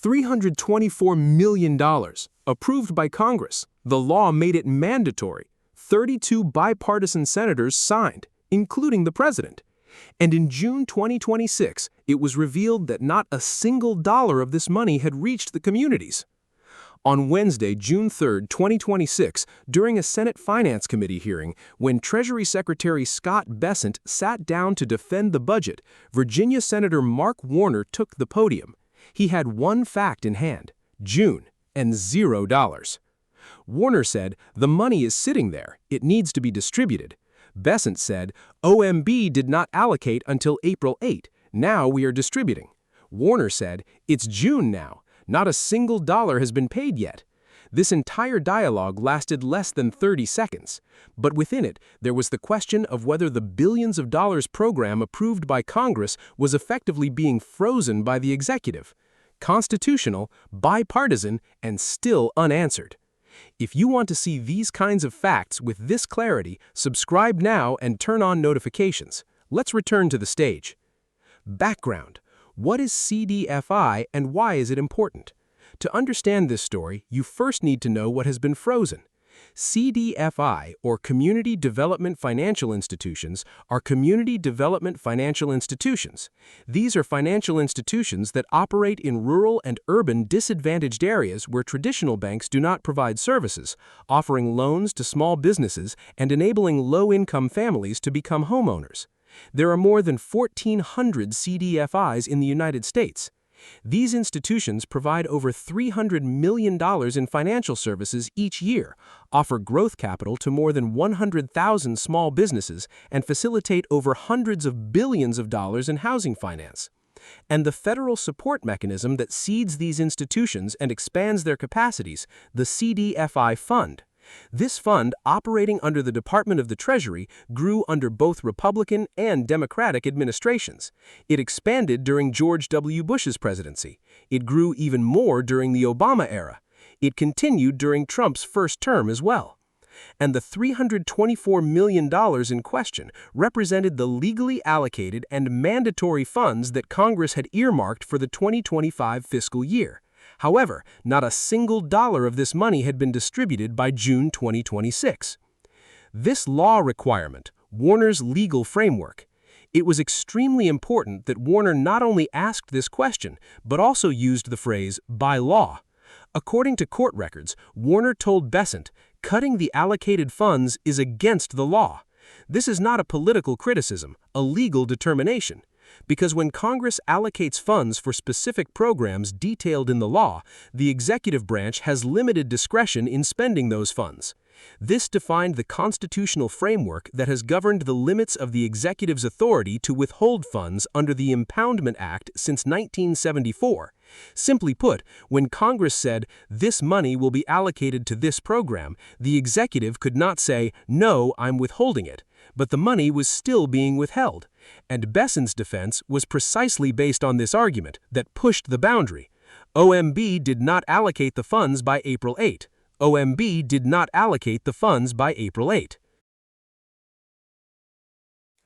$324 million, approved by Congress. The law made it mandatory. 32 bipartisan senators signed, including the president. And in June 2026, it was revealed that not a single dollar of this money had reached the communities. On Wednesday, June 3, 2026, during a Senate Finance Committee hearing, when Treasury Secretary Scott Bessent sat down to defend the budget, Virginia Senator Mark Warner took the podium. He had one fact in hand: June, and $0. Warner said, "The money is sitting there. It needs to be distributed." Bessent said, "OMB did not allocate until April 8. Now we are distributing." Warner said, "It's June now. Not a single dollar has been paid yet." This entire dialogue lasted less than 30 seconds. But within it, there was the question of whether the billions of dollars program approved by Congress was effectively being frozen by the executive. Constitutional, bipartisan, and still unanswered. If you want to see these kinds of facts with this clarity, subscribe now and turn on notifications. Let's return to the stage. Background. What is CDFI and why is it important? To understand this story, you first need to know what has been frozen. CDFI, or Community Development Financial Institutions, are community development financial institutions. These are financial institutions that operate in rural and urban disadvantaged areas where traditional banks do not provide services, offering loans to small businesses and enabling low-income families to become homeowners. There are more than 1,400 CDFIs in the United States. These institutions provide over $300 million in financial services each year, offer growth capital to more than 100,000 small businesses, and facilitate over hundreds of billions of dollars in housing finance. And the federal support mechanism that seeds these institutions and expands their capacities, the CDFI Fund. This fund, operating under the Department of the Treasury, grew under both Republican and Democratic administrations. It expanded during George W. Bush's presidency. It grew even more during the Obama era. It continued during Trump's first term as well. And the $324 million in question represented the legally allocated and mandatory funds that Congress had earmarked for the 2025 fiscal year. However, not a single dollar of this money had been distributed by June 2026. This law requirement, Warner's legal framework. It was extremely important that Warner not only asked this question, but also used the phrase, "by law." According to court records, Warner told Bessent, "Cutting the allocated funds is against the law." This is not a political criticism, a legal determination. Because when Congress allocates funds for specific programs detailed in the law, the executive branch has limited discretion in spending those funds. This defined the constitutional framework that has governed the limits of the executive's authority to withhold funds under the Impoundment Act since 1974. Simply put, when Congress said, "This money will be allocated to this program," the executive could not say, "No, I'm withholding it." But the money was still being withheld. And Bessent's defense was precisely based on this argument that pushed the boundary. OMB did not allocate the funds by April 8. OMB did not allocate the funds by April 8.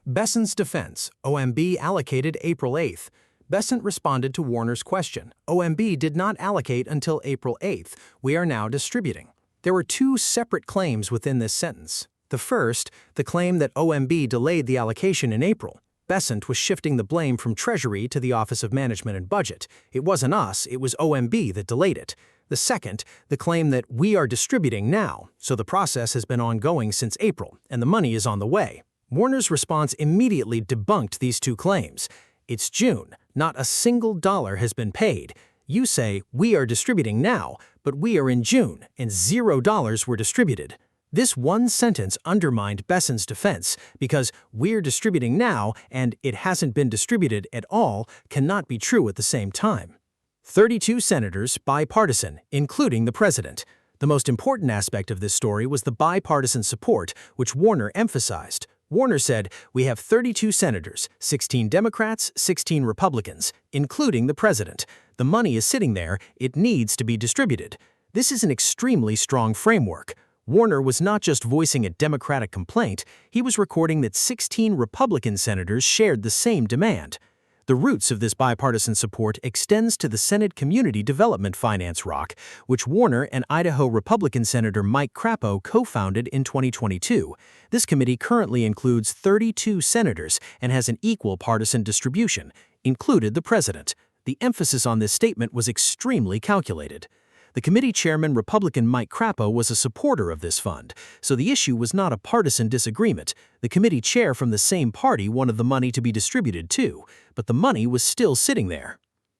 Bessent's defense, OMB allocated April 8. Bessent responded to Warner's question. OMB did not allocate until April 8. We are now distributing. There were two separate claims within this sentence. The first, the claim that OMB delayed the allocation in April. Bessent was shifting the blame from Treasury to the Office of Management and Budget. It wasn't us, it was OMB that delayed it. The second, the claim that we are distributing now, so the process has been ongoing since April, and the money is on the way. Warner's response immediately debunked these two claims. It's June, not a single dollar has been paid. You say, we are distributing now, but we are in June, and $0 were distributed. This one sentence undermined Bessent's defense because "we're distributing now" and "it hasn't been distributed at all" cannot be true at the same time. 32 senators, bipartisan, including the president. The most important aspect of this story was the bipartisan support, which Warner emphasized. Warner said, "We have 32 senators, 16 Democrats, 16 Republicans, including the president. The money is sitting there, it needs to be distributed." This is an extremely strong framework. Warner was not just voicing a Democratic complaint, he was recording that 16 Republican senators shared the same demand. The roots of this bipartisan support extends to the Senate Community Development Finance ROC, which Warner and Idaho Republican Senator Mike Crapo co-founded in 2022. This committee currently includes 32 senators and has an equal partisan distribution, included the president. The emphasis on this statement was extremely calculated. The committee chairman, Republican Mike Crapo, was a supporter of this fund, so the issue was not a partisan disagreement. The committee chair from the same party wanted the money to be distributed too, but the money was still sitting there.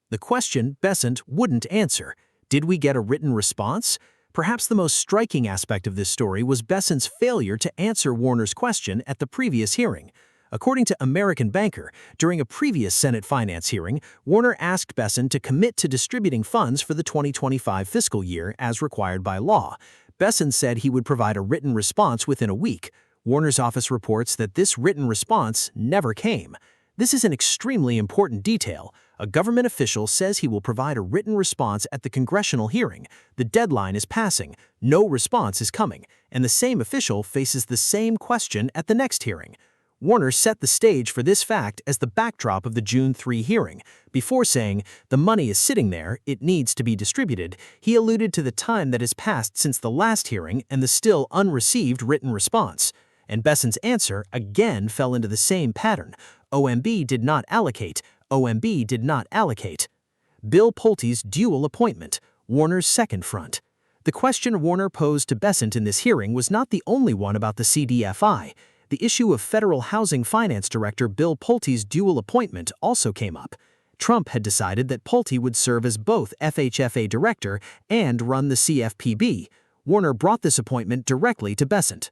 The question Bessent wouldn't answer: did we get a written response? Perhaps the most striking aspect of this story was Bessent's failure to answer Warner's question at the previous hearing. According to American Banker, during a previous Senate Finance hearing, Warner asked Bessent to commit to distributing funds for the 2025 fiscal year as required by law. Bessent said he would provide a written response within a week. Warner's office reports that this written response never came. This is an extremely important detail. A government official says he will provide a written response at the congressional hearing. The deadline is passing, no response is coming, and the same official faces the same question at the next hearing. Warner set the stage for this fact as the backdrop of the June 3 hearing. Before saying, "The money is sitting there, it needs to be distributed," he alluded to the time that has passed since the last hearing and the still unreceived written response. And Bessent's answer again fell into the same pattern. OMB did not allocate. OMB did not allocate. Bill Pulte's dual appointment, Warner's second front. The question Warner posed to Bessent in this hearing was not the only one about the CDFI. The issue of Federal Housing Finance Director Bill Pulte's dual appointment also came up. Trump had decided that Pulte would serve as both FHFA director and run the CFPB. Warner brought this appointment directly to Bessent.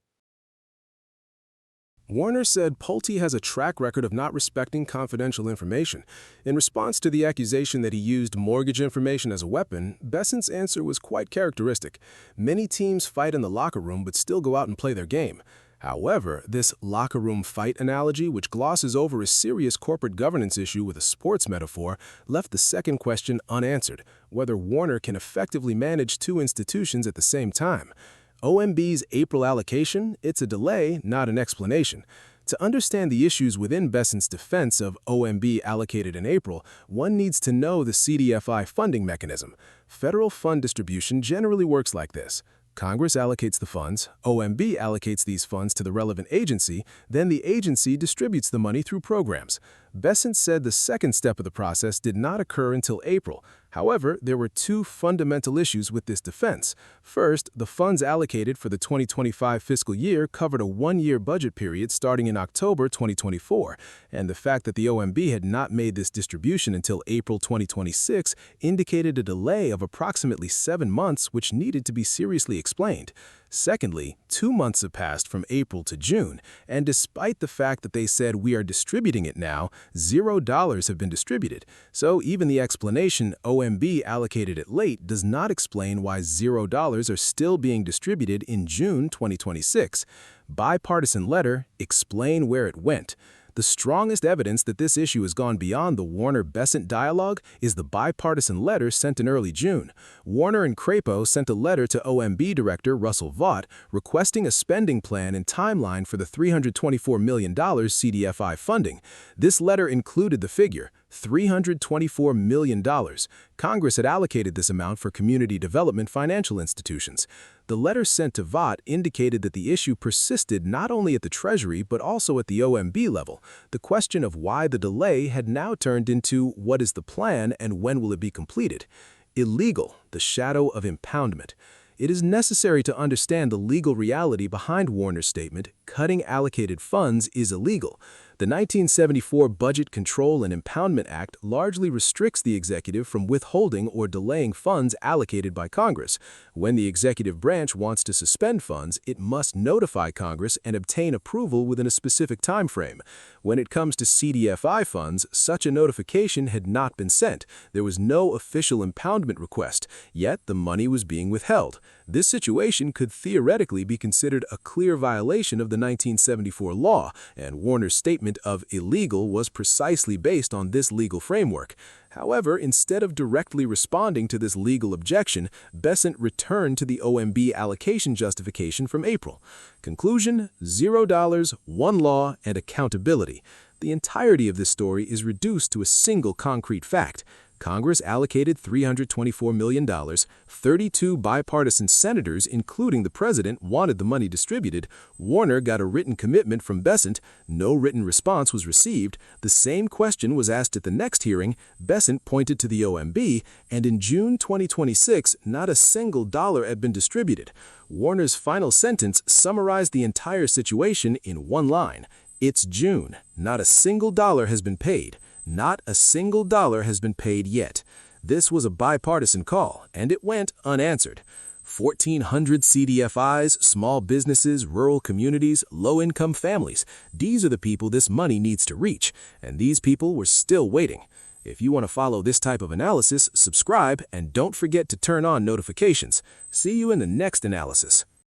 Warner said Pulte has a track record of not respecting confidential information. In response to the accusation that he used mortgage information as a weapon, Bessent's answer was quite characteristic. Many teams fight in the locker room but still go out and play their game. However, this locker room fight analogy, which glosses over a serious corporate governance issue with a sports metaphor, left the second question unanswered: whether Warner can effectively manage two institutions at the same time. OMB's April allocation, it's a delay, not an explanation. To understand the issues within Bessent's defense of OMB allocated in April, one needs to know the CDFI funding mechanism. Federal fund distribution generally works like this. Congress allocates the funds, OMB allocates these funds to the relevant agency, then the agency distributes the money through programs. Bessent said the second step of the process did not occur until April. However, there were two fundamental issues with this defense. First, the funds allocated for the 2025 fiscal year covered a one-year budget period starting in October 2024, and the fact that the OMB had not made this distribution until April 2026 indicated a delay of approximately 7 months, which needed to be seriously explained. Secondly, 2 months have passed from April to June, and despite the fact that they said we are distributing it now, $0 have been distributed. So even the explanation OMB allocated it late does not explain why $0 are still being distributed in June 2026. Bipartisan letter, explain where it went. The strongest evidence that this issue has gone beyond the Warner-Bessent dialogue is the bipartisan letter sent in early June. Warner and Crapo sent a letter to OMB Director Russell Vought requesting a spending plan and timeline for the $324 million CDFI funding. This letter included the figure, $324 million. Congress had allocated this amount for community development financial institutions. The letter sent to Vought indicated that the issue persisted not only at the Treasury but also at the OMB level. The question of why the delay had now turned into what is the plan and when will it be completed? Illegal, the shadow of impoundment. It is necessary to understand the legal reality behind Warner's statement, cutting allocated funds is illegal. The 1974 Budget Control and Impoundment Act largely restricts the executive from withholding or delaying funds allocated by Congress. When the executive branch wants to suspend funds, it must notify Congress and obtain approval within a specific time frame. When it comes to CDFI funds, such a notification had not been sent. There was no official impoundment request, yet the money was being withheld. This situation could theoretically be considered a clear violation of the 1974 law, and Warner's statement of illegal was precisely based on this legal framework. However, instead of directly responding to this legal objection, Bessent returned to the OMB allocation justification from April. Conclusion: $0, one law, and accountability. The entirety of this story is reduced to a single concrete fact. Congress allocated $324 million. 32 bipartisan senators, including the president, wanted the money distributed. Warner got a written commitment from Bessent. No written response was received. The same question was asked at the next hearing. Bessent pointed to the OMB, and in June 2026, not a single dollar had been distributed. Warner's final sentence summarized the entire situation in one line. It's June. Not a single dollar has been paid. Not a single dollar has been paid yet. This was a bipartisan call, and it went unanswered. 1,400 CDFIs, small businesses, rural communities, low-income families. These are the people this money needs to reach, and these people were still waiting. If you want to follow this type of analysis, subscribe, and don't forget to turn on notifications. See you in the next analysis.